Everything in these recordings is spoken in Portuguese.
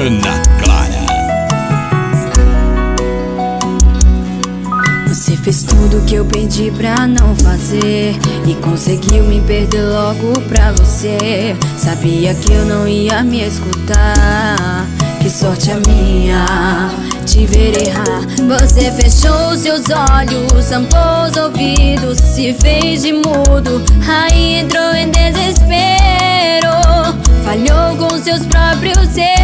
Ana Clara. Você fez tudo que eu pedi pra não fazer e conseguiu me perder logo pra você. Sabia que eu não ia me escutar. Que sorte a minha te ver errar. Você fechou seus olhos, tampou os ouvidos, se fez de mudo, aí entrou em desespero. Falhou com seus próprios erros.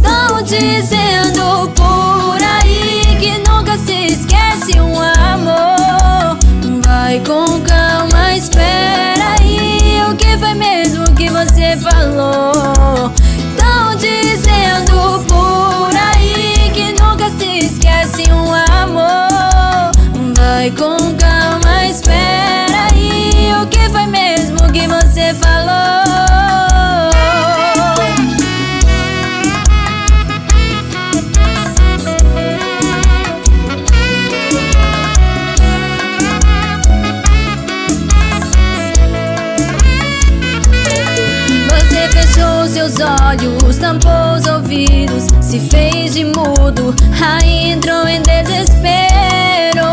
Tão dizendo por aí que nunca se esquece um amor. Vai com calma, espera aí. O que foi mesmo que você falou? Tão dizendo por aí que nunca se esquece um amor. Vai com calma, espera aí. O que foi mesmo que você falou? Seus olhos, tampou os ouvidos, se fez de mudo, aí entrou em desespero.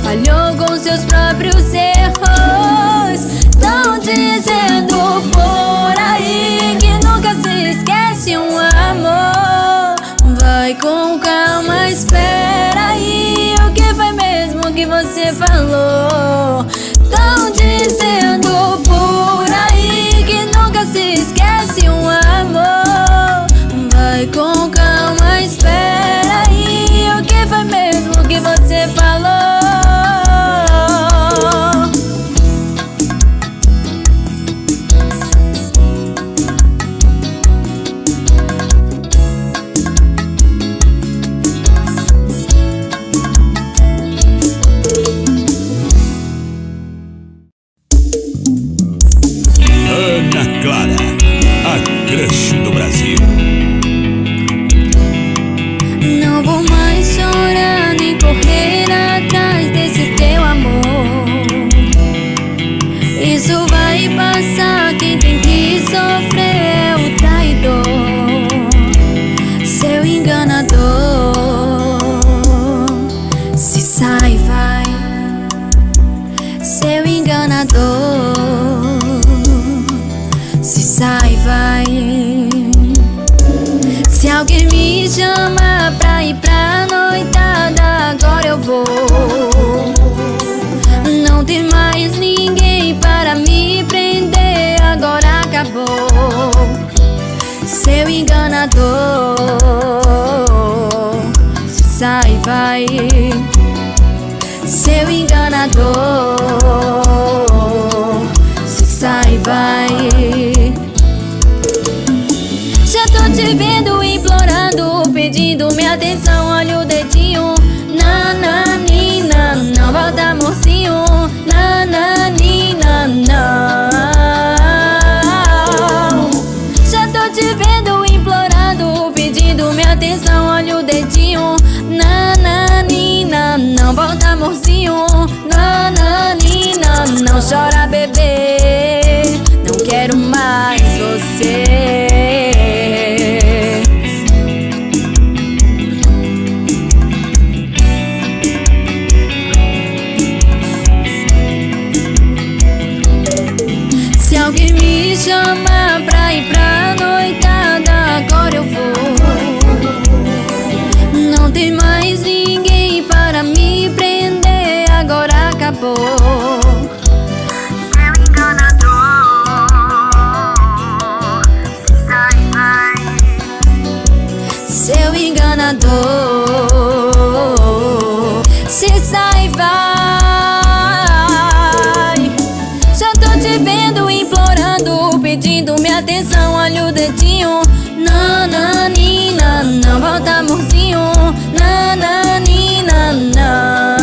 Falhou com seus próprios erros. Tão dizendo por aí que nunca se esquece um amor. Vai com calma, espera aí. O que foi mesmo que você falou? Tão dizendo por aí que nunca se esquece um amor. Vai com calma, espera aí. O que foi mesmo que você falou? Ana Clara, a crush do Brasil. Não vou mais chorar nem correr atrás desse teu amor. Isso vai passar, quem tem que sofrer é o traidor, seu enganador. Se sai, vai, seu enganador. Se sai, vai. Se alguém me chama pra ir pra noitada, agora eu vou. Não tem mais ninguém para me prender, agora acabou. Seu enganador. Se sai, vai. Seu enganador. Se sai, vai. Já tô te vendo implorando, pedindo minha atenção, olha o dedinho. Nananina, não volta mocinho. Nananina, não. Já tô te vendo implorando, pedindo minha atenção, olha o dedinho. Nananina, não volta mocinho. Nananina, não chora bebê, não quero mais você. Se alguém me chama pra ir pra noitada, agora eu vou. Não tem mais ninguém para me prender, agora acabou. Seu enganador. Se sai, vai. Seu enganador. Se sai, vai. Já tô te vendo implorando, pedindo minha atenção, olha o dedinho. Nananina, não volta amorzinho. Nananina, não.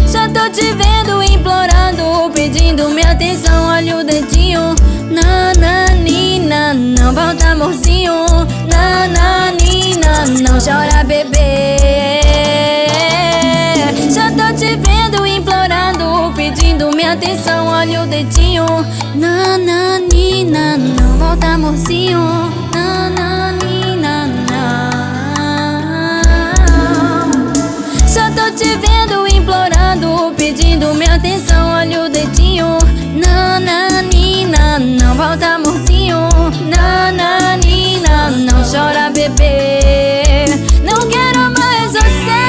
Já tô te vendo implorando, pedindo minha atenção, olha o dedinho. Nananina, não volta amorzinho. Nananina, não chora bebê. Já tô te vendo implorando, pedindo minha atenção, olha o dedinho. Nananina, não. volta, amorzinho. Só tô te vendo, implorando, pedindo minha atenção. Olha o dedinho. Não volta, amorzinho. Não chora, bebê. Não quero mais você.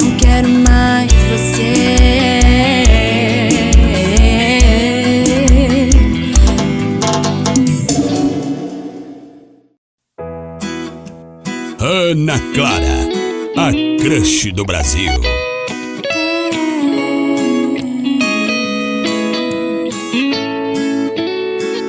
Não quero mais você. Ana Clara, a crush do Brasil.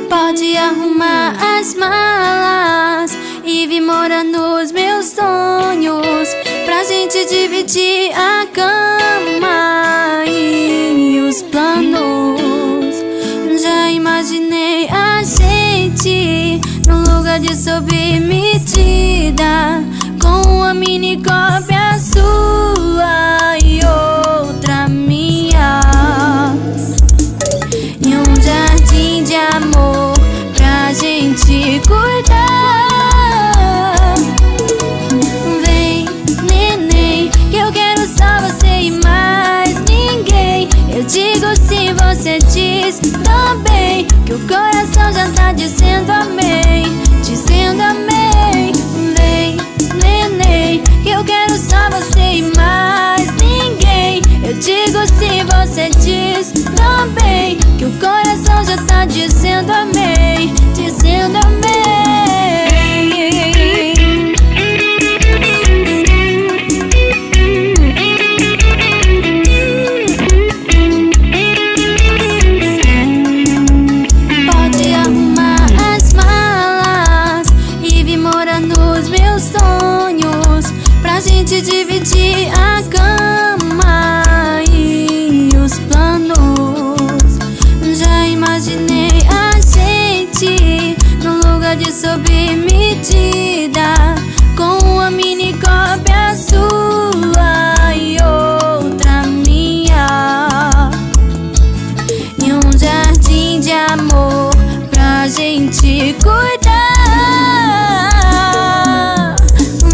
Pode arrumar as malas e vir morar nos meus sonhos, pra gente dividir a cama e os planos. Já imaginei a gente num lugar de sob medida, com uma mini cópia sua e outra minha, em um jardim de amor pra gente cuidar. Vem, neném, que eu quero só você e mais ninguém. Eu digo sim, você diz também, que o coração já tá dizendo amém, dizendo amém. Vem, neném, que eu quero só você e mais ninguém. Eu digo sim, você diz também, que o coração já tá dizendo amém, dizendo amém. Pode arrumar as malas e vir morar nos meus sonhos, pra gente dividir a cama e os planos. Já imaginei a gente num lugar de sob medida, com uma mini cópia sua e outra minha, em um jardim de amor pra gente cuidar.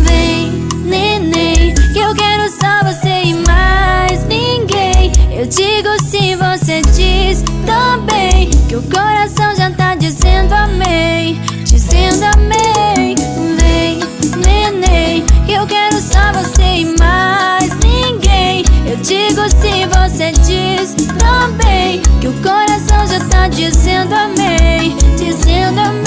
Vem, neném, que eu quero só você e mais ninguém. Eu digo sim, você diz também, que o coração já tá dizendo amém, dizendo amém. Vem, neném, que eu quero só você e mais ninguém. Eu digo sim, você diz também, que o coração já tá dizendo amém, dizendo amém.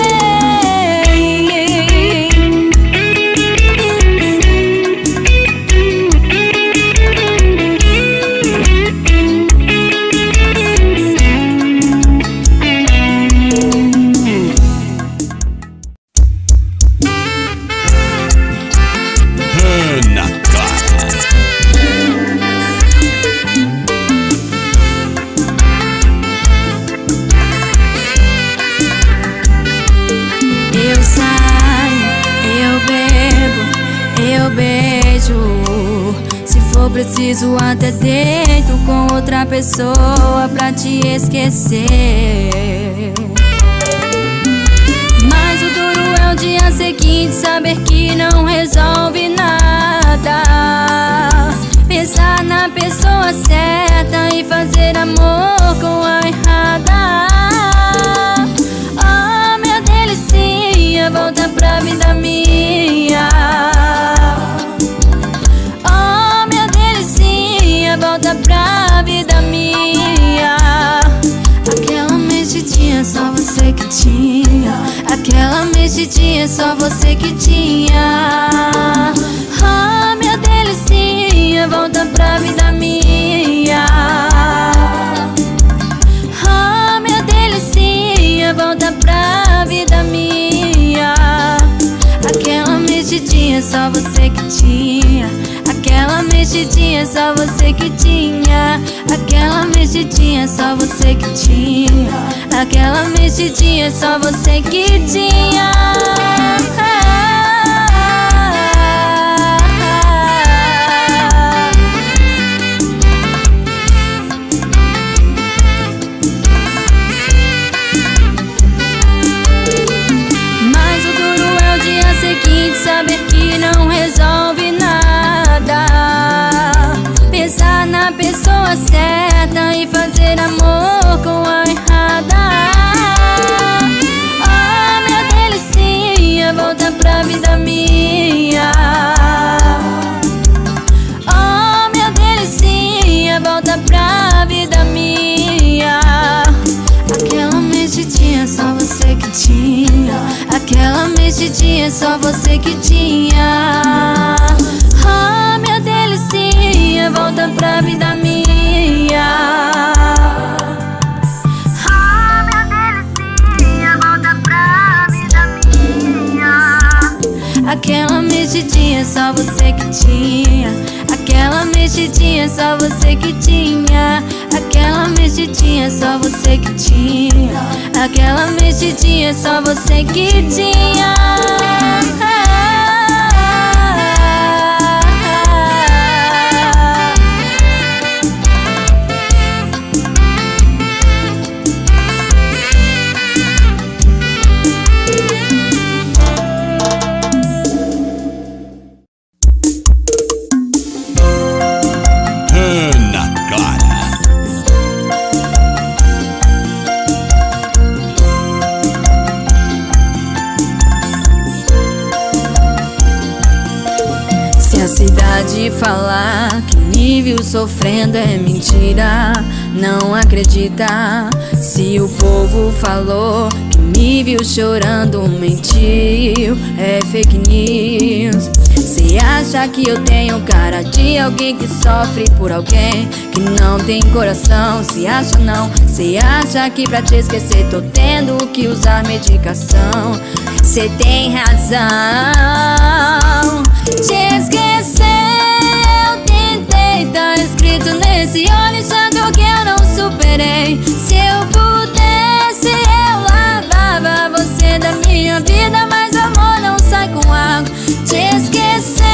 Ana Clara. Eu saio, eu bebo, eu beijo. Se for preciso até deito com outra pessoa pra te esquecer. Mas o duro é o dia seguinte, saber que não resolve nada. Pensar na pessoa certa e fazer amor com a errada. Oh, minha delicinha, volta pra vida minha. Oh, minha delicinha, volta pra vida minha. Aquela mexidinha só você que tinha, aquela mexidinha só você que tinha. Oh, minha delicinha, volta pra vida minha. Oh, minha delicinha, volta pra vida minha. Aquela mexidinha só você que tinha, aquela mexidinha só você que tinha, aquela mexidinha só você que tinha, aquela mexidinha só você que tinha. a certa e fazer amor com a errada. Oh, minha delicinha, volta pra vida minha. Oh, minha delicinha, volta pra vida minha. Aquela mexidinha só você que tinha. Aquela mexidinha só você que tinha. Oh, minha delicinha, volta pra vida minha. Oh, minha delicinha, volta pra vida minha. Aquela mexidinha só você que tinha. Aquela mexidinha só você que tinha. Aquela mexidinha só você que tinha. Aquela mexidinha só você que tinha. Ana Clara. Se a cidade falar que me viu sofrendo é mentira, não acredita. Se o povo falou que me viu chorando, mentiu, é fake news. Cê acha que eu tenho cara de alguém que sofre por alguém que não tem coração? Se acha não, cê acha que pra te esquecer tô tendo que usar medicação? Cê tem razão. Te esquecer eu tentei, tá escrito nesse olho santo que eu não superei. Se eu pudesse eu lavava você da minha vida, mas amor não sai com água. Te esquecer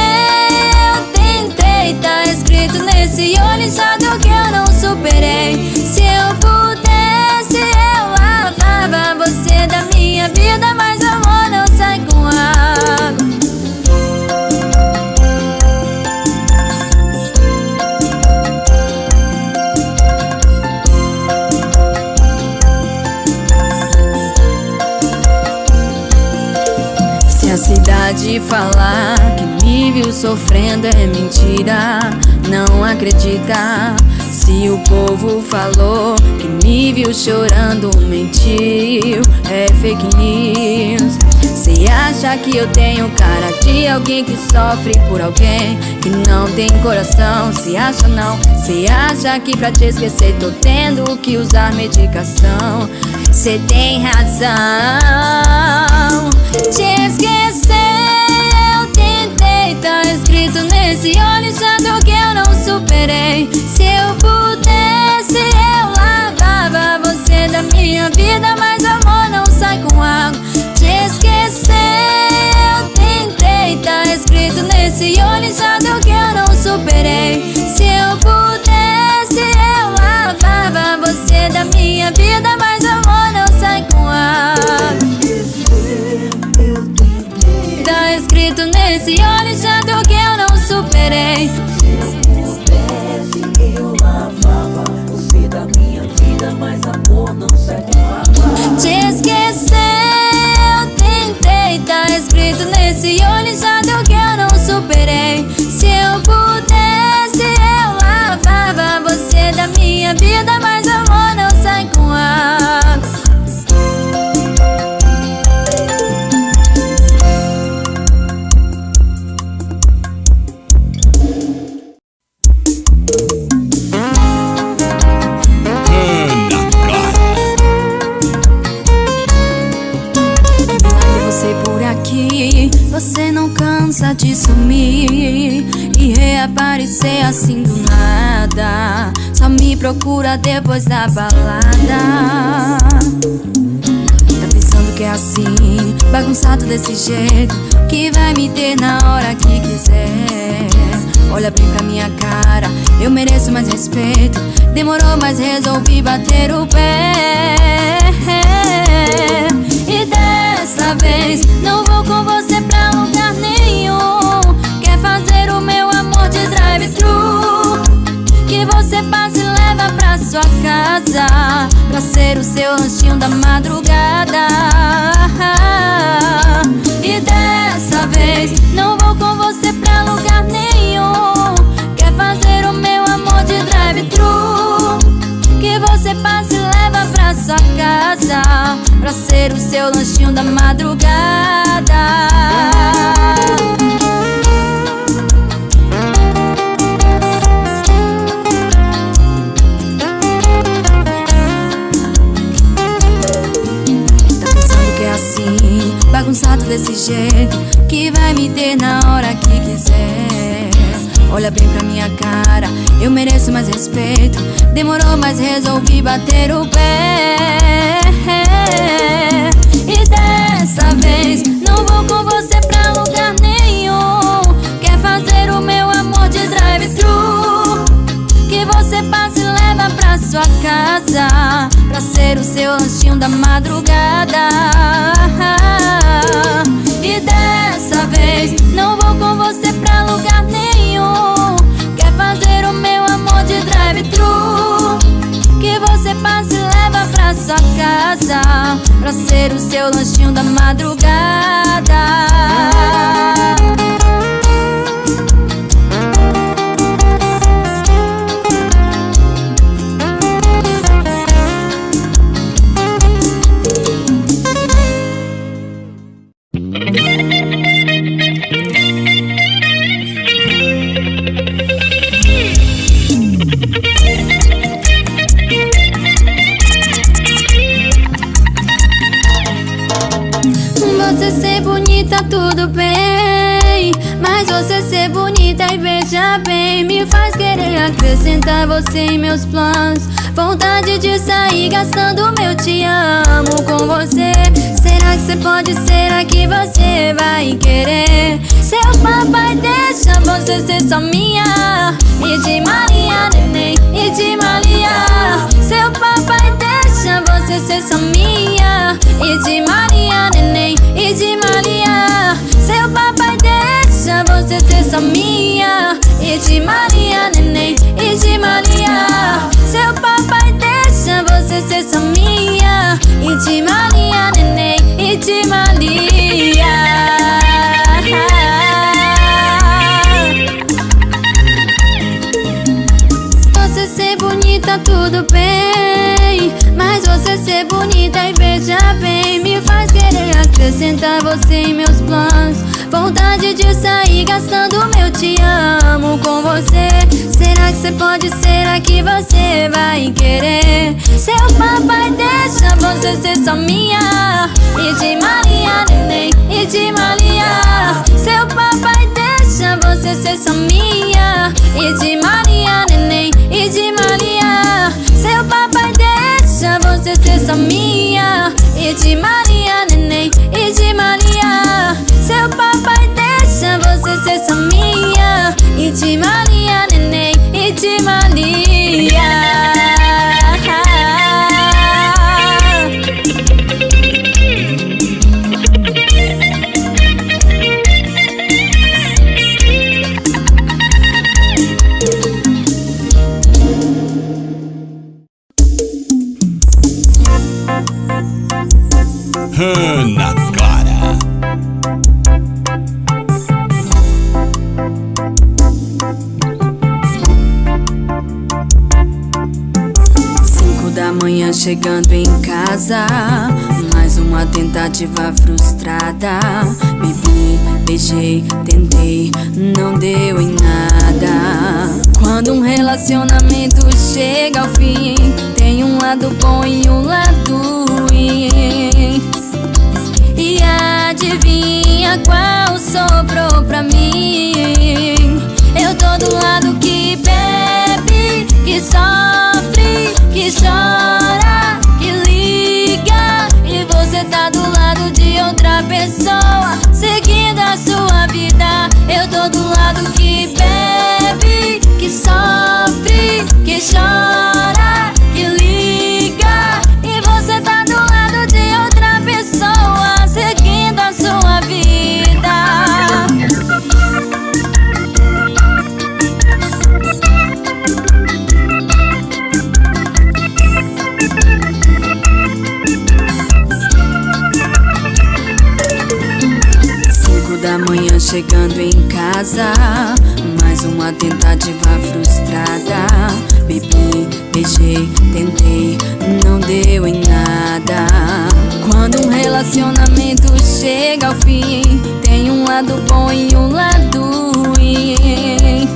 eu tentei, tá escrito nesse olho santo que eu não superei. Se eu pudesse eu lavava você da minha vida, mas amor não sai com água. Se a cidade falar que me viu sofrendo é mentira, não acredita. Se o povo falou que me viu chorando, mentiu, é fake news. Cê acha que eu tenho cara de alguém que sofre por alguém que não tem coração? Se acha não, cê acha que pra te esquecer tô tendo que usar medicação? Cê tem razão. Te esquecer eu tentei, tá escrito nesse olho santo que eu não superei. Se eu pudesse eu lavava você da minha vida, mas amor não sai com água. Te esquecer eu tentei, tá escrito nesse olho santo que eu não superei. Se eu pudesse eu lavava você da minha vida, mas amor não sai com água. Tá escrito nesse olho santo que eu não superei. Se eu pudesse eu lavava você da minha vida, mas amor não sai com água. Te esquecer eu tentei, tá escrito nesse olho santo que eu não superei. Se eu pudesse eu lavava você da minha vida, mas amor não sai com água. Ana Clara. Vendo você por aqui, você não cansa de sumir e reaparecer assim do nada. Só me procura depois da balada. Tá pensando que é assim, bagunçado desse jeito, que vai me ter na hora que quiser. Olha bem pra minha cara, eu mereço mais respeito. Demorou, mas resolvi bater o pé. E dessa vez não vou com você pra lugar nenhum. Quer fazer o meu amor de drive-thru, que você você passa e leva pra sua casa, pra ser o seu lanchinho da madrugada. E dessa vez não vou com você pra lugar nenhum. Quer fazer o meu amor de drive-thru, que você passa e leva pra sua casa, pra ser o seu lanchinho da madrugada. Bagunçado desse jeito, que vai me ter na hora que quiser. Olha bem pra minha cara, eu mereço mais respeito. Demorou, mas resolvi bater o pé. E dessa vez não vou com você pra lugar nenhum. Quer fazer o meu amor de drive-thru, que você passa e leva pra sua casa, pra ser o seu lanchinho da madrugada. E dessa vez não vou com você pra lugar nenhum. Quer fazer o meu amor de drive-thru, que você passa e leva pra sua casa, pra ser o seu lanchinho da madrugada. Você ser bonita tudo bem, mas você ser bonita e beijar bem me faz querer acrescentar você em meus planos. Vontade de sair gastando meu te amo com você. Será que você pode? Será que você vai querer? Seu papai deixa você ser só minha, e de Maria, neném, e de Maria. Seu papai deixa você ser só minha, e de Maria, neném, e de Maria. Seu papai deixa você ser só minha, e de Maria, neném, e de Maria. Seu papai deixa você ser só minha, e de Maria, neném, e de Maria. Você ser bonita tudo bem, mas você ser bonita e beijar bem me faz querer acrescentar você em meus planos. Vontade de sair gastando meu te amo com você. Será que você pode? Será que você vai querer? Seu papai deixa você ser só minha, e de Maria, neném, e de Maria. Seu papai deixa você ser só minha, e de Maria, neném, e de Maria. Seu papai deixa você ser só minha, e de Maria, neném, e de Maria. Seu papai deixa você ser só minha, e de Maria, neném, e de Maria. Ana Clara. 5 da manhã chegando em casa, mais uma tentativa frustrada. Bebi, beijei, tentei, não deu em nada. Quando um relacionamento chega ao fim, tem um lado bom e um lado ruim. E adivinha qual sobrou pra mim? Eu tô do lado que bebe, que sofre, que chora, que liga. E você tá do lado de outra pessoa, seguindo a sua vida. Eu tô do lado que bebe, que sofre, que chora, que liga. E você tá do lado de outra pessoa, seguindo a sua vida. chegando em casa, mais uma tentativa frustrada. Bebi, beijei, tentei, não deu em nada. Quando um relacionamento chega ao fim, tem um lado bom e um lado ruim.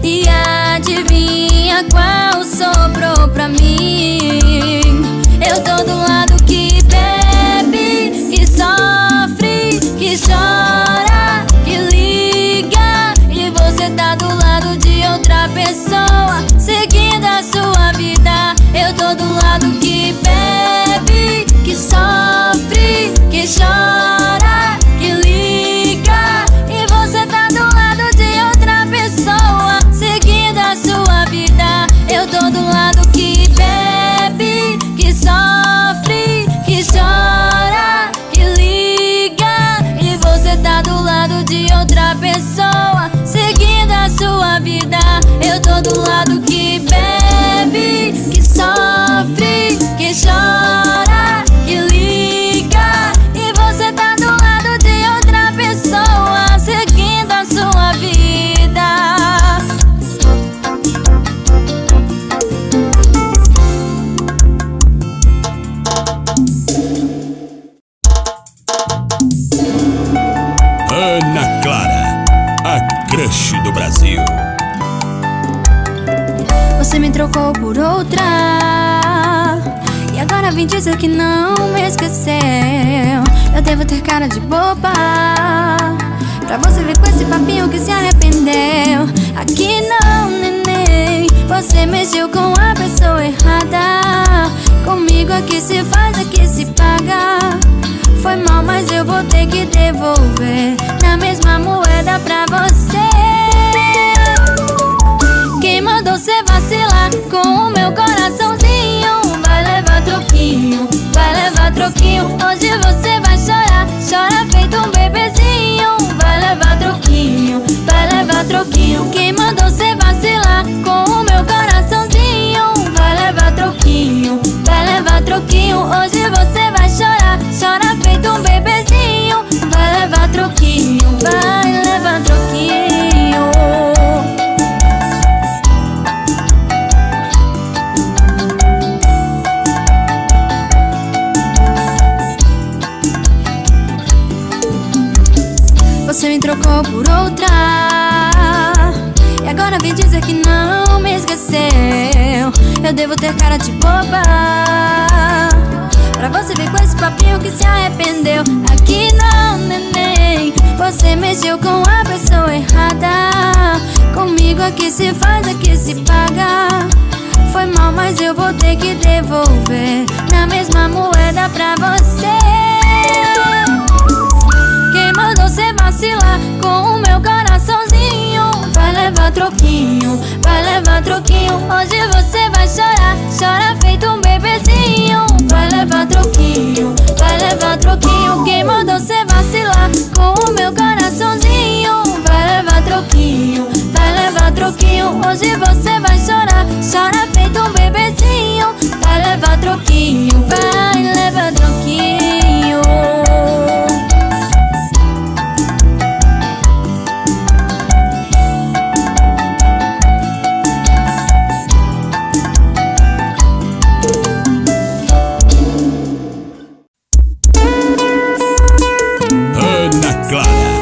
E adivinha qual sobrou pra mim? Eu tô do lado que bebe, que sofre, que chora, que liga. E você tá do lado de outra pessoa, seguindo a sua vida. Eu tô do lado que bebe, que sofre, que chora, que liga. E você tá do lado de outra pessoa, seguindo a sua vida. Eu tô do lado que bebe, que sofre, que chora, que liga. E você tá do lado de outra pessoa, seguindo a sua vida. Eu tô do lado que bebe, que sofre, que chora, que liga. E você tá do lado de outra pessoa, seguindo a sua vida. Ana Clara, a crush do Brasil. Você me trocou por outra, e agora vem dizer que não me esqueceu. Eu devo ter cara de boba, pra você vir com esse papinho que se arrependeu. Aqui não, neném, você mexeu com a pessoa errada. Comigo aqui se faz, aqui se paga. Foi mal, mas eu vou ter que devolver na mesma moeda pra você. Quem mandou cê vacilar com o meu coraçãozinho? Vai levar troquinho, vai levar troquinho. Hoje você vai chorar, chora feito um bebezinho. Vai levar troquinho, vai levar troquinho. Quem mandou cê vacilar com o meu coraçãozinho? Vai levar troquinho, vai levar troquinho. Hoje você vai chorar, chora feito um bebezinho. Vai levar troquinho, vai levar troquinho. Você me trocou por outra, e agora vem dizer que não me esqueceu. Eu devo ter cara de boba, pra você vir com esse papinho que se arrependeu. Aqui não, neném, você mexeu com a pessoa errada. Comigo aqui se faz, aqui se paga. Foi mal, mas eu vou ter que devolver na mesma moeda pra você. Quem mandou cê vacilar com o meu coraçãozinho? Vai levar troquinho, vai levar troquinho. Hoje você vai chorar, chora feito um bebezinho. Vai levar troquinho, vai levar troquinho. Quem mandou cê vacilar com o meu coraçãozinho? Vai levar troquinho, vai levar troquinho. Hoje você vai chorar, chora feito um bebezinho. Vai levar troquinho, vai levar troquinho. Ana Clara,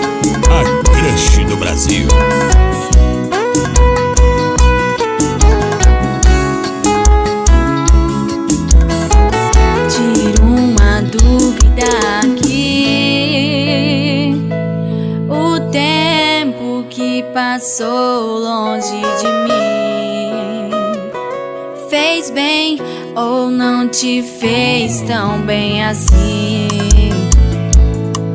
a crush do Brasil. Tiro uma dúvida aqui. O tempo que passou longe de mim fez bem ou não te fez tão bem assim?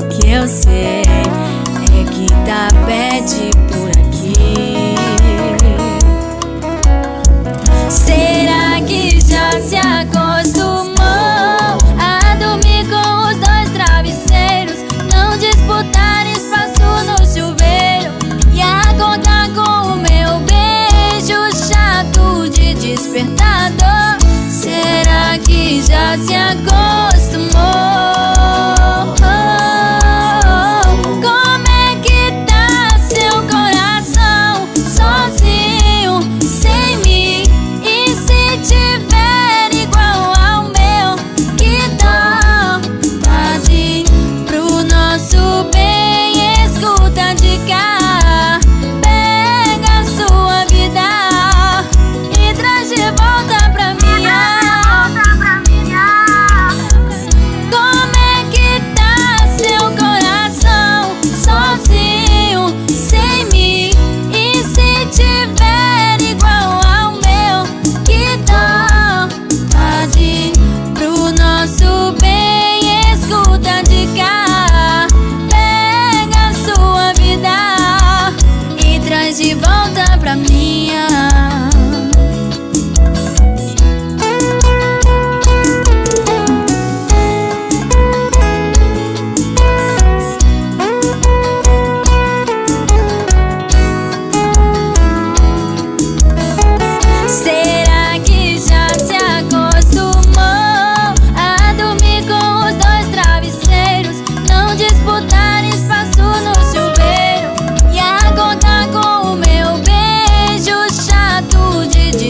Que eu sei é que tá bad por aqui. Será que já se acostumou a dormir com os dois travesseiros, não disputar espaço no chuveiro e acordar com o meu beijo chato de despertador? Será que já se acostumou? Como é que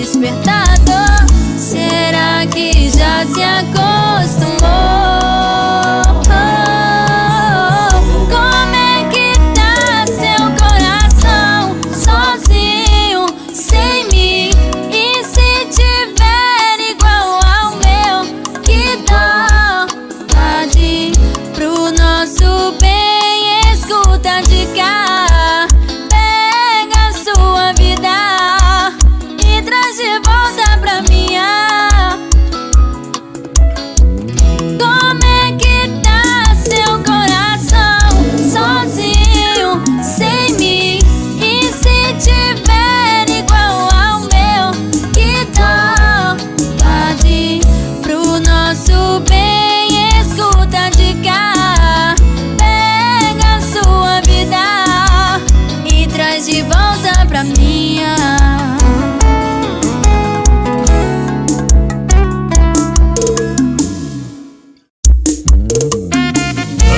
despertador. Será que já se acostumou? Como é que tá seu coração sozinho, sem mim? E se tiver igual ao meu, que dó, pode pro nosso bem, escuta de cá. Pega a sua vida e traz de volta pra minha. Como é que tá seu coração sozinho, sem mim? E se tiver igual ao meu, que dó, pode pro nosso bem, escuta de cá. Pega a sua vida e traz de volta pra minha.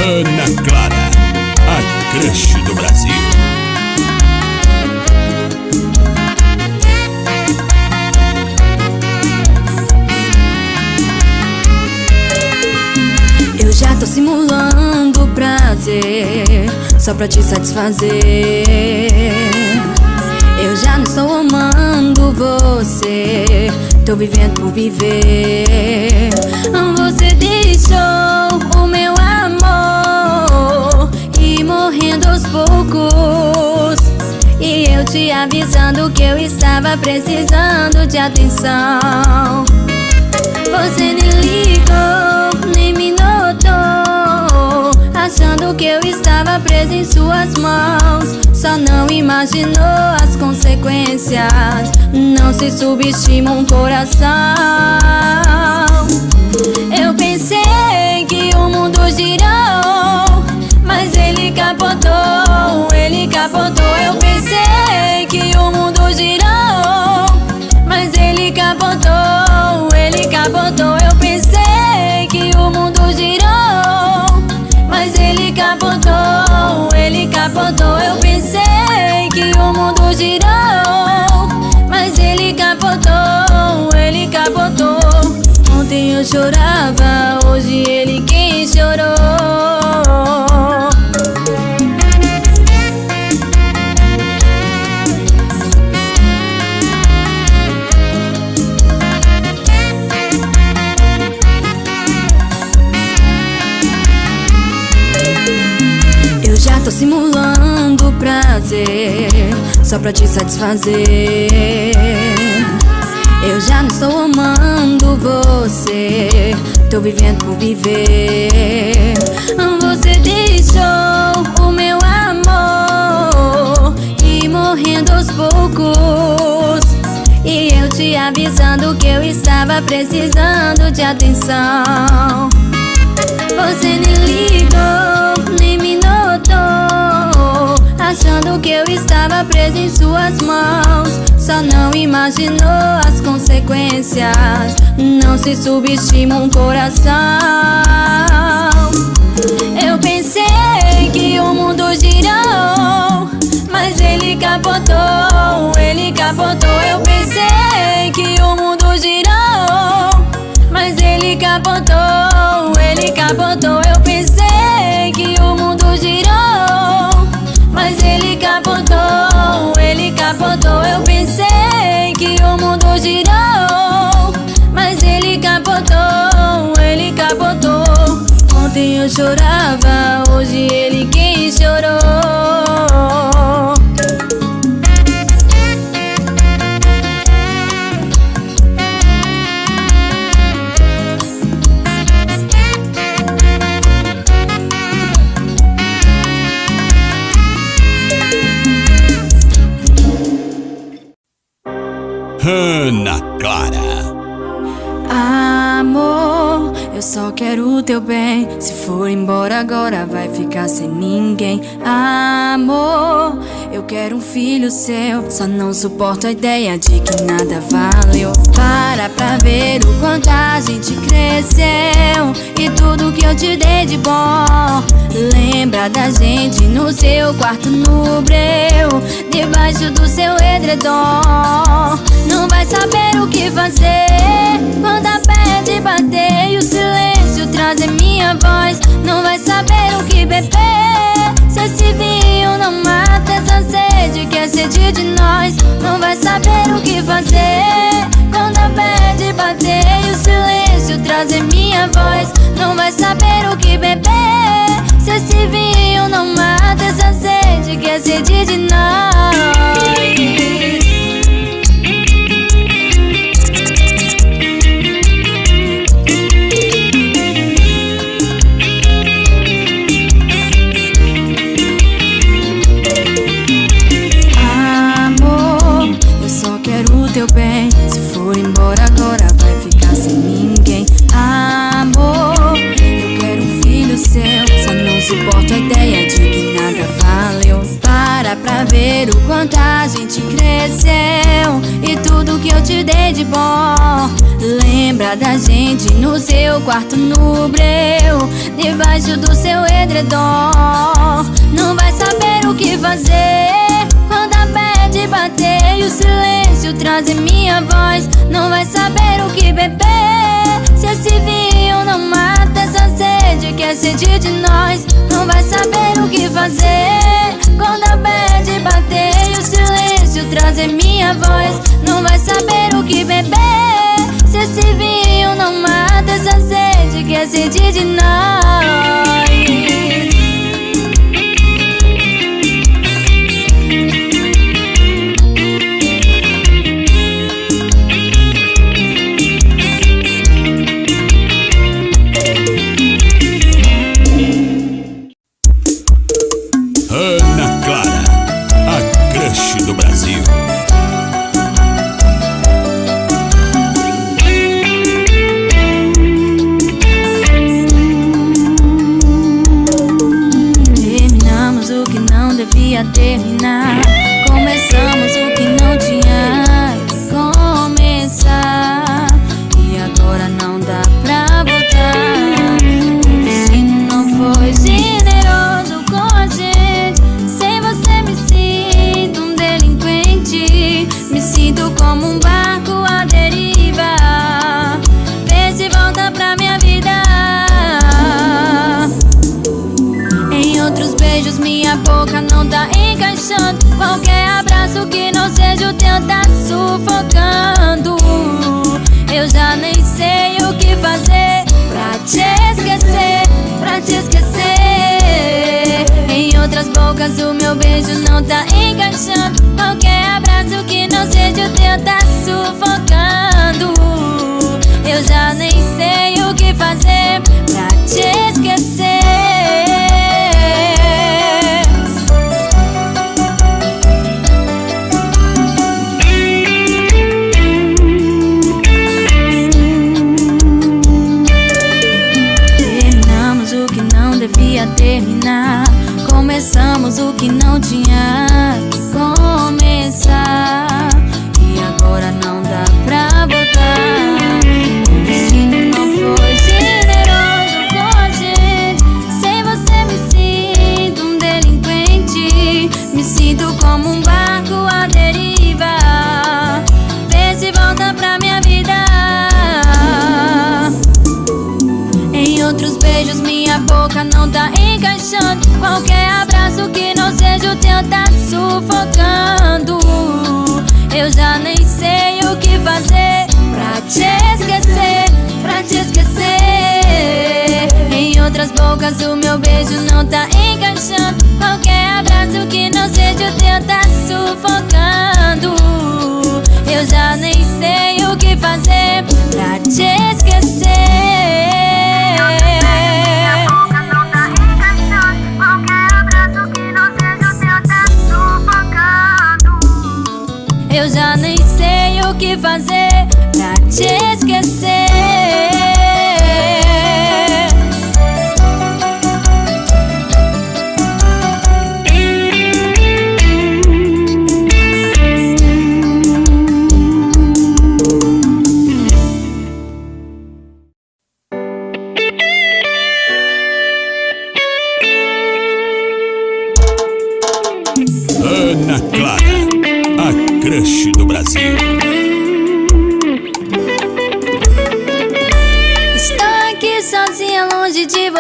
Ana Clara, a crush do Brasil. Eu já tô simulando prazer só pra te satisfazer. Eu já não estou amando você, tô vivendo por viver. Você deixou o meu amor e morrendo aos poucos, e eu te avisando que eu estava precisando de atenção. Você nem ligou, nem me notou, achando que eu estava presa em suas mãos. Só não imaginou as consequências, não se subestima um coração. Eu pensei que o mundo girou, mas ele capotou, ele capotou. Eu pensei que o mundo girou, mas ele capotou, ele capotou. Eu pensei que o mundo girou, mas ele capotou, ele capotou. Eu pensei que o mundo girou, mas ele capotou, ele capotou. Ontem eu chorava, hoje ele quem chorou. Eu já tô simulando prazer só pra te satisfazer. Eu já não estou amando você, tô vivendo por viver. Você deixou o meu amor e morrendo aos poucos, e eu te avisando que eu estava precisando de atenção. Você nem ligou, nem me notou, achando que eu estava presa em suas mãos. Só não imaginou as consequências, não se subestima um coração. Eu pensei que o mundo girou, mas ele capotou, ele capotou. Eu pensei que o mundo girou, mas ele capotou, ele capotou. Eu pensei que o mundo girou, mas ele capotou, ele capotou. Eu pensei que o mundo girou, mas ele capotou, ele capotou. Ontem eu chorava, hoje ele quem chorou. Ana Clara. Amor, eu só quero o teu bem. Se for embora agora vai ficar sem ninguém. Amor, eu quero um filho seu, só não suporto a ideia de que nada valeu. Para pra ver o quanto a gente cresceu e tudo que eu te dei de bom. Lembra da gente no seu quarto no breu, debaixo do seu edredom. Não vai saber o que fazer quando a pede bater e o silêncio trazer minha voz. Não vai saber o que beber se esse vinho não mata essa sede que é sede de nós. Não vai saber o que fazer quando a pede bater e o silêncio trazer minha voz. Não vai saber o que beber se esse vinho não mata essa sede que é sede de nós. Teu bem, se for embora agora vai ficar sem ninguém. Amor, eu quero um filho seu, só não suporto a ideia de que nada valeu. Para pra ver o quanto a gente cresceu e tudo que eu te dei de bom. Lembra da gente no seu quarto no breu, debaixo do seu edredom. Não vai saber o que fazer quando a pede bater e o silêncio trazer minha voz. Não vai saber o que beber se esse vinho não mata essa sede que é sede de nós. Não vai saber o que fazer quando a pede bater e o silêncio trazer minha voz. Não vai saber o que beber se esse vinho não mata essa sede que é sede de nós. Ana Clara, a crush do Brasil. Terminamos o que não devia terminar, começamos o que não tinha que começar, e agora não dá pra voltar. O destino não foi generoso com a gente. Sem você me sinto um delinquente, me sinto como um barco à deriva. Vê se volta pra minha vida. Em outros beijos minha boca não tá encaixando, qualquer abraço que não seja o teu tá sufocando. Eu já nem sei o que fazer pra te esquecer, pra te esquecer. Em outras bocas o meu beijo não tá encaixando, qualquer abraço que não seja o teu tá sufocando. Eu já nem sei o que fazer pra te esquecer. Terminamos o que não devia terminar, começamos o que não tinha que começar, e agora não dá pra voltar. O destino não foi generoso com a gente. Sem você me sinto um delinquente, me sinto como um barco à deriva. Vê se volta pra minha vida. Em outros beijos minha boca não tá encaixando, qualquer abraço que não seja o teu tá sufocando. Eu já nem sei o que fazer pra te esquecer, pra te esquecer. Em outras bocas o meu beijo não tá encaixando, qualquer abraço que não seja o teu tá sufocando. Eu já nem sei o que fazer pra te esquecer. Eu já nem sei o que fazer pra te esquecer.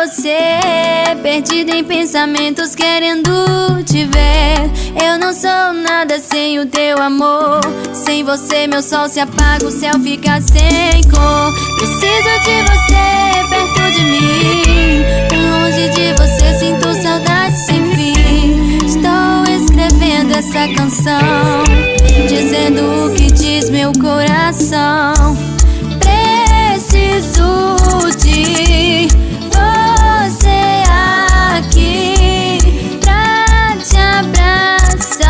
você, perdida em pensamentos querendo te ver. Eu não sou nada sem o teu amor. Sem você meu sol se apaga, o céu fica sem cor. Preciso de você perto de mim, longe de você sinto saudade sem fim. Estou escrevendo essa canção, dizendo o que diz meu coração. Preciso de você aqui pra te abraçar,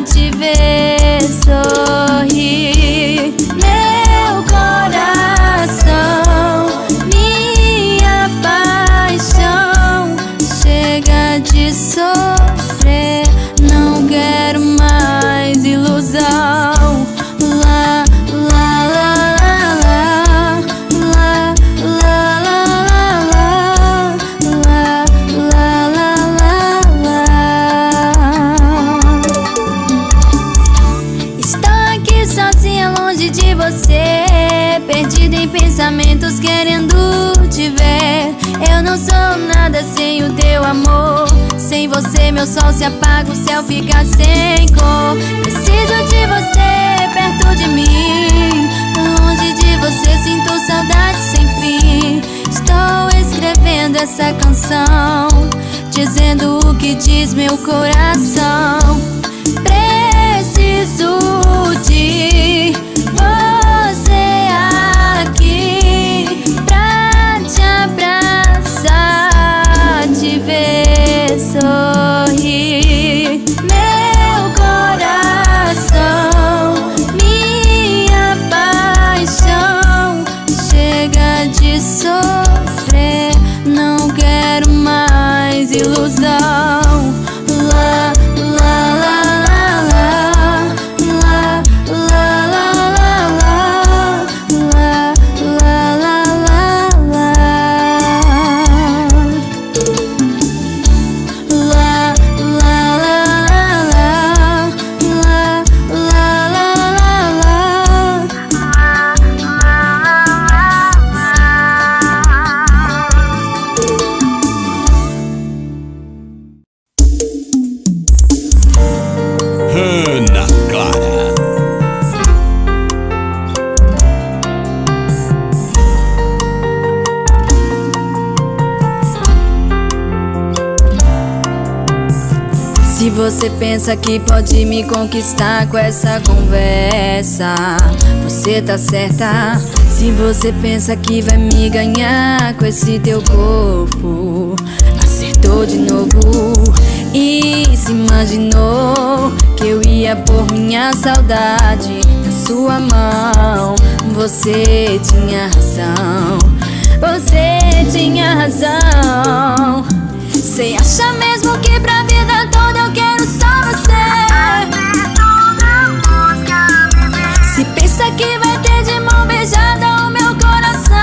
te ver sorrir. Meu coração, minha paixão, chega de sofrer, não quero mais ilusão. Lá, lá, lá, lá, lá, lá, lá, lá, lá, lá, lá, lá. Estou aqui sozinha, longe de você, perdida em pensamentos querendo te ver. Eu não sou nada sem o teu amor. Sem você meu sol se apaga, o céu fica sem cor. Preciso de você perto de mim, longe de você sinto saudade sem fim. Estou escrevendo essa canção, dizendo o que diz meu coração. Preciso de você aqui pra te abraçar, te ver sorrir. Meu coração, minha paixão, chega de sofrer, não quero mais ilusão. Lá, lá, lá, lá, lá, lá, lá, lá, lá, lá, lá, lá, Ana Clara. Se você pensa que pode me conquistar com essa conversa, você tá certa. Se você pensa que vai me ganhar com esse teu corpo, acertou de novo. E se imaginou que eu ia pôr minha saudade na sua mão. Você tinha razão, você tinha razão. Cê acha mesmo que pra vida toda eu quero só você? Se pensa que vai ter de mão beijada o meu coração.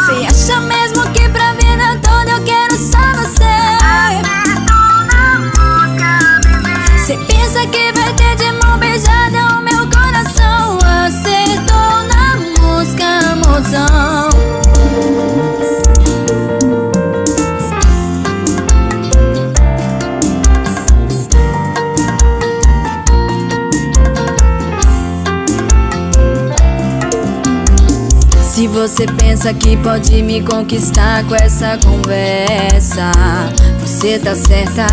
Cê acha mesmo que pra vida toda eu quero só você? Cê pensa que vai ter de mão beijada o meu coração. Acertou na música, mozão. Se você pensa que pode me conquistar com essa conversa, você tá certa.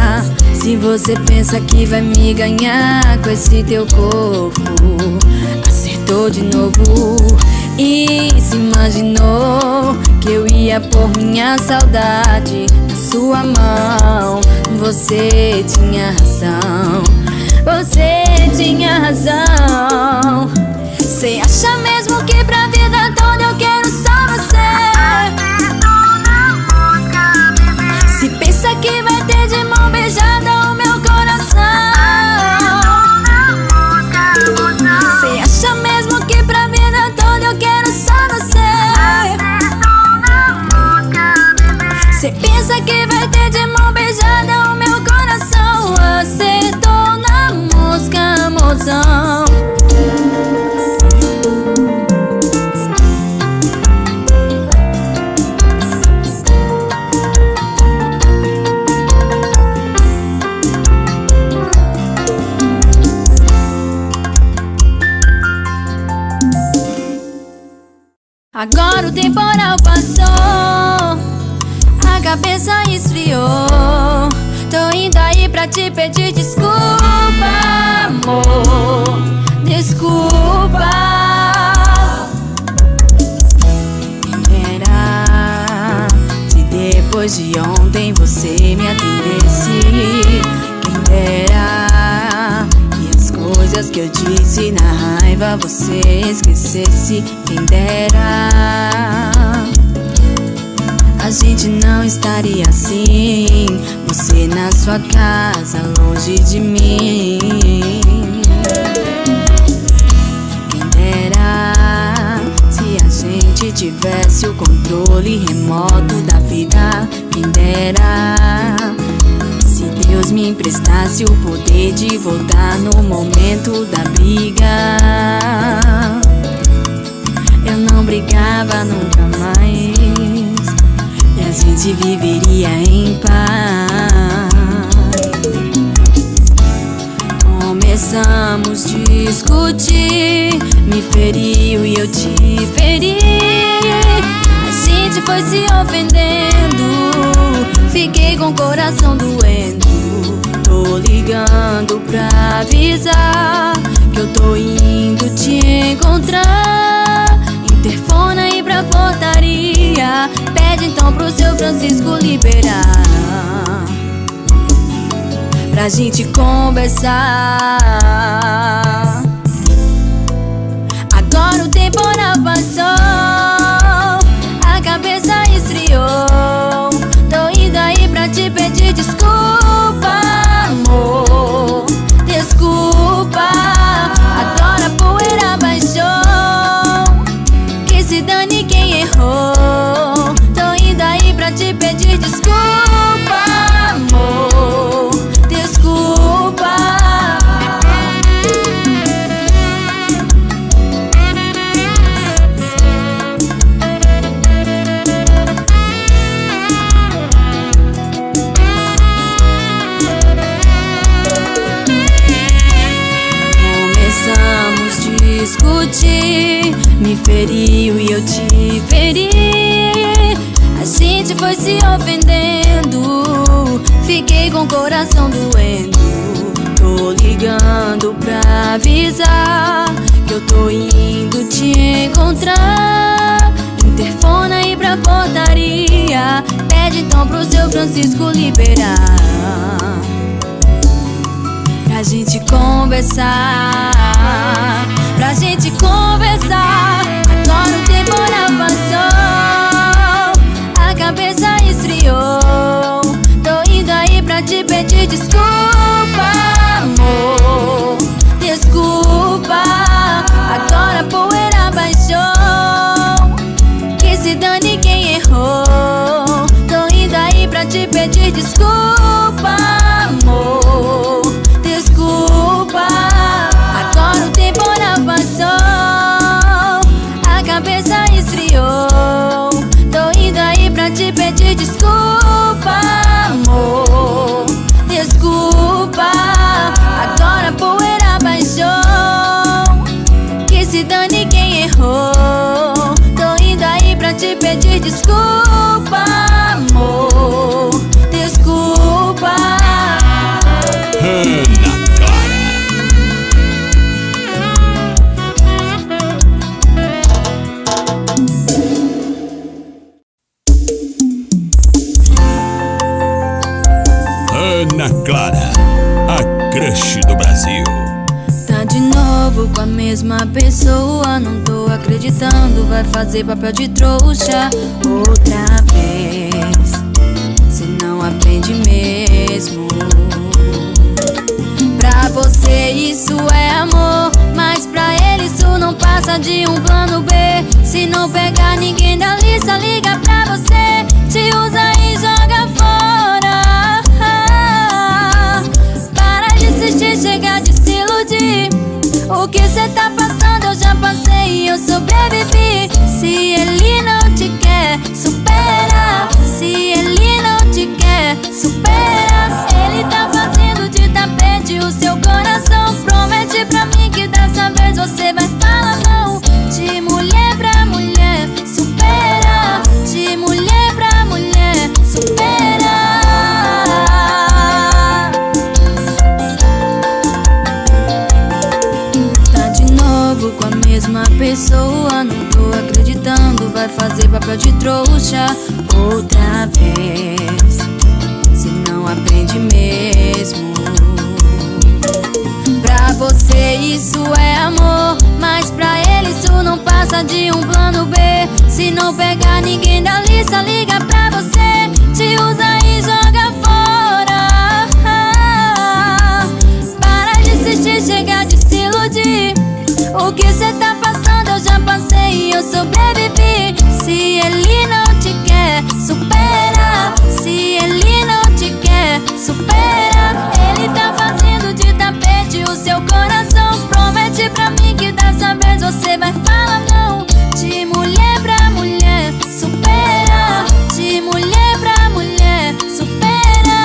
Se você pensa que vai me ganhar com esse teu corpo, acertou de novo. E se imaginou que eu ia pôr minha saudade na sua mão. Você tinha razão, você tinha razão. Cê acha mesmo que pra vida toda eu quero só você? Se pensa que vai ter de mão beijada o meu coração. Cê acha mesmo que pra vida toda eu quero só você? Cê pensa que vai ter de mão beijada o meu coração. Acertou na música, mozão. Agora o temporal passou, a cabeça esfriou. Tô indo aí pra te pedir desculpa, amor. Desculpa. Quem dera se depois de ontem você me atendesse. Quem dera que as coisas que eu disse na raiva você esquecesse. Quem dera a gente não estaria assim, você na sua casa, longe de mim. Quem dera se a gente tivesse o controle remoto da vida. Quem dera se Deus me emprestasse o poder de voltar no momento da briga. Eu não brigava nunca mais e a gente viveria em paz. Começamos a discutir, me feriu e eu te feri. A gente foi se ofendendo, fiquei com o coração doendo. Tô ligando pra avisar que eu tô indo te encontrar. Interfona aí pra portaria, pede então pro seu Francisco liberar, pra gente conversar. Agora o temporal passou, a cabeça esfriou. Tô indo aí pra te pedir desculpa, amor. Desculpa. Agora a poeira baixou, que se dane quem errou. Tô indo aí pra te pedir desculpa, amor. Desculpa. Começamos a discutir, me feriu e eu te feri. A gente foi se ofendendo, fiquei com o coração doendo. Tô ligando pra avisar que eu tô indo te encontrar. Interfona aí pra portaria, pede então pro seu Francisco liberar, pra gente conversar. Pra gente conversar. Agora o temporal passou, a cabeça esfriou. Tô indo aí pra te pedir desculpa, amor. Desculpa. Agora a poeira baixou, que se dane quem errou. Tô indo aí pra te pedir desculpa, amor. Desculpa. Agora o temporal passou, a cabeça esfriou. Tô indo aí pra te pedir desculpa, amor. Desculpa. Agora a poeira baixou, que se dane quem errou. Tô indo aí pra te pedir desculpa, amor. Desculpa. Na cara. Ana Clara, a crush do Brasil. Tá de novo com a mesma pessoa, não tô acreditando. Vai fazer papel de trouxa outra vez. Cê não aprende mesmo. Pra você isso é amor, mas pra ele isso não passa de um plano B. Se não pegar ninguém da lista, liga pra você, te usa e joga fora. Para de insistir, chega de se iludir. O que cê tá passando eu já passei e eu sobrevivi. Se ele não te quer, supera. Se ele não te quer, supera. Ele tá fazendo de tapete o seu coração. Promete pra mim que dessa vez você vai falar não. De mulher pra mulher, com a mesma pessoa. Não tô acreditando, vai fazer papel de trouxa outra vez. Se não aprende mesmo. Pra você isso é amor, mas pra ele isso não passa de um plano B. Se não pegar ninguém da lista, liga pra você, te usa e joga fora. Para de insistir, chega de se iludir. O que cê tá passando eu já passei e eu sobrevivi. Se ele não te quer, supera. Se ele não te quer, supera. Ele tá fazendo de tapete o seu coração. Promete pra mim que dessa vez você vai falar não. De mulher pra mulher, supera. De mulher pra mulher, supera.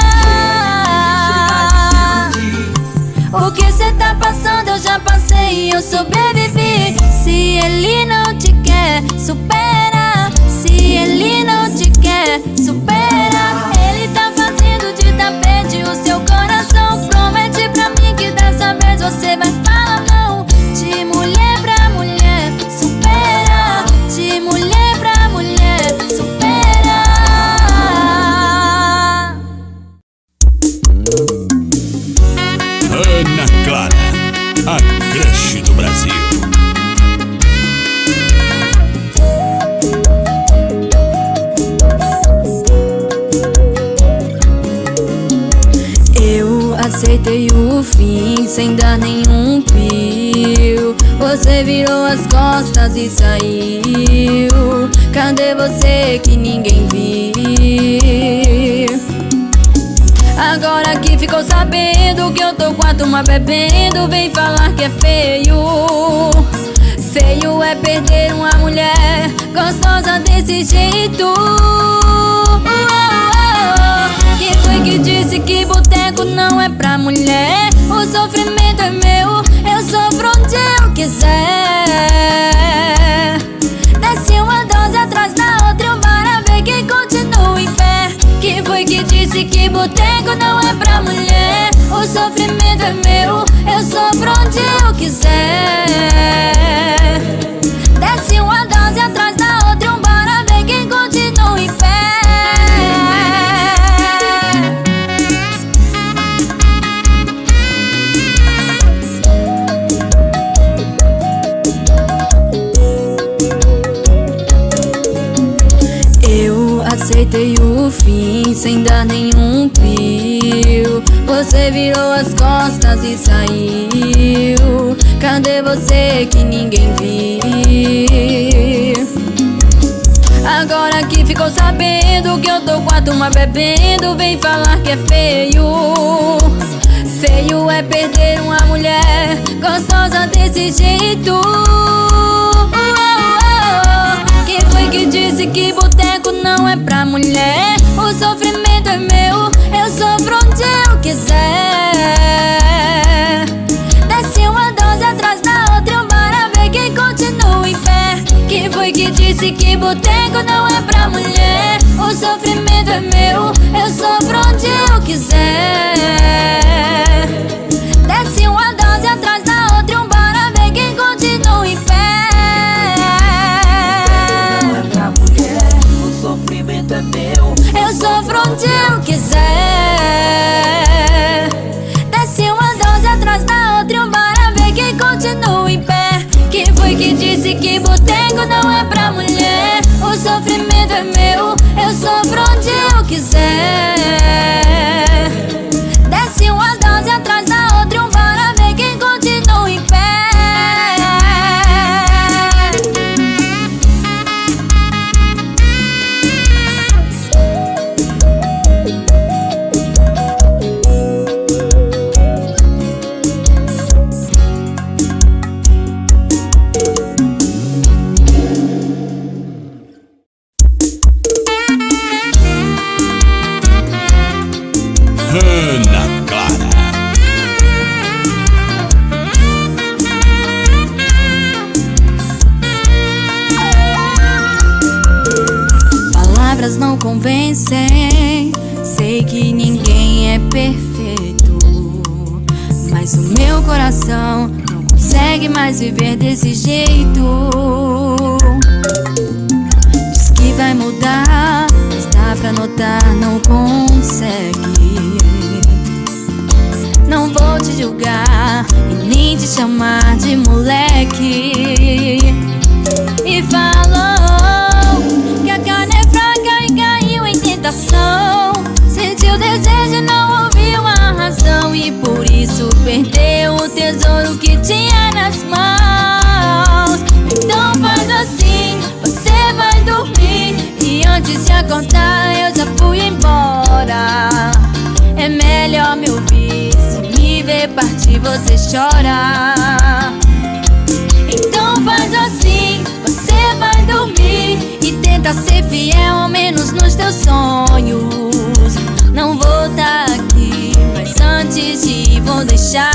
O que cê tá passando eu já passei e eu sobrevivi. Se ele não te quer, supera. Se ele não te quer, supera. Ele tá fazendo de tapete o seu coração. Promete pra mim que dessa vez você vai falar não. De mulher pra mulher, supera. De mulher pra mulher, supera. Ana Clara, a crush do Brasil. Eu aceitei o fim sem dar nenhum pio. Você virou as costas e saiu. Cadê você que ninguém viu? Agora que ficou sabendo que eu tô com a turma bebendo, vem falar que é feio. Feio é perder uma mulher gostosa desse jeito. Quem foi que disse que boteco não é pra mulher? O sofrimento é meu, eu sofro onde eu quiser. Desce uma dose atrás da outra, bora ver quem continua em pé. Quem foi que disse que boteco não é pra mulher? O sofrimento é meu, eu sofro onde eu quiser. Desce uma dose atrás da outra, bora ver quem continua em pé. Eu aceitei o fim sem dar nenhum pio. Você virou as costas e saiu. Cadê você que ninguém viu? Agora que ficou sabendo que eu tô com a turma bebendo, vem falar que é feio. Feio é perder uma mulher gostosa desse jeito. Quem foi que disse que boteco não é pra mulher? O sofrimento é meu, eu sofro onde eu quiser. Desce uma dose atrás da outra, bora ver quem continua em pé. Quem foi que disse que boteco não é pra mulher? O sofrimento é meu, eu sofro onde eu quiser. Desce uma dose atrás da outra, bora ver quem continua em pé. Sofrimento é meu, eu sofro onde eu quiser. Desce uma dose atrás da outra, bora ver quem continua em pé. Quem foi que disse que boteco não é pra mulher? O sofrimento é meu, eu sofro onde eu quiser. Desce uma dose atrás da outra, bora ver quem continua em pé. Ana Clara. Palavras não convencem, sei que ninguém é perfeito, mas o meu coração não consegue consegue mais viver desse jeito. Diz que vai mudar, mas dá pra notar, não consegue. Não vou te julgar e nem te chamar de moleque. E falou que a carne é fraca e caiu em tentação. Sentiu desejo e não ouviu a razão, e por isso perdeu o tesouro que tinha nas mãos. Então faz assim, você vai dormir, e antes de acordar eu já fui embora. É melhor me ouvir, se me ver partir você chora. Então faz assim, você vai dormir e tenta ser fiel, ao menos nos teus sonhos. Não vou tá aqui, mas antes de ir vou deixar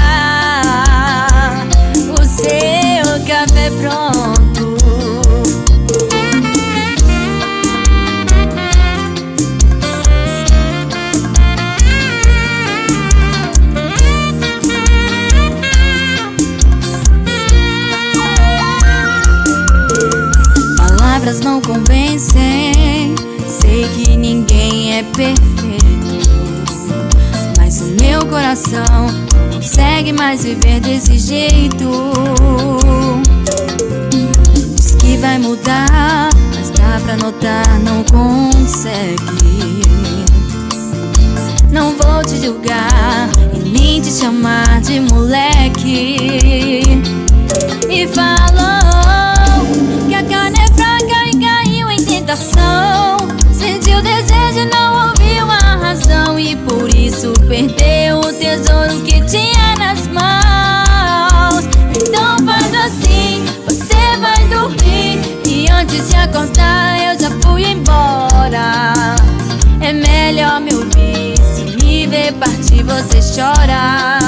o seu café pronto. Palavras não convencem, sei que ninguém é perfeito, mas o meu coração não consegue mais viver desse jeito. Diz que vai mudar, mas dá pra notar, não consegue. Não vou te julgar e nem te chamar de moleque. E falou que a carne é fraca e caiu em tentação. Sentiu desejo e não ouviu a razão, e por isso perdeu o tesouro que tinha nas mãos. Então faz assim, você vai dormir, e antes de acordar eu já fui embora. É melhor me ouvir, se me ver partir você chora.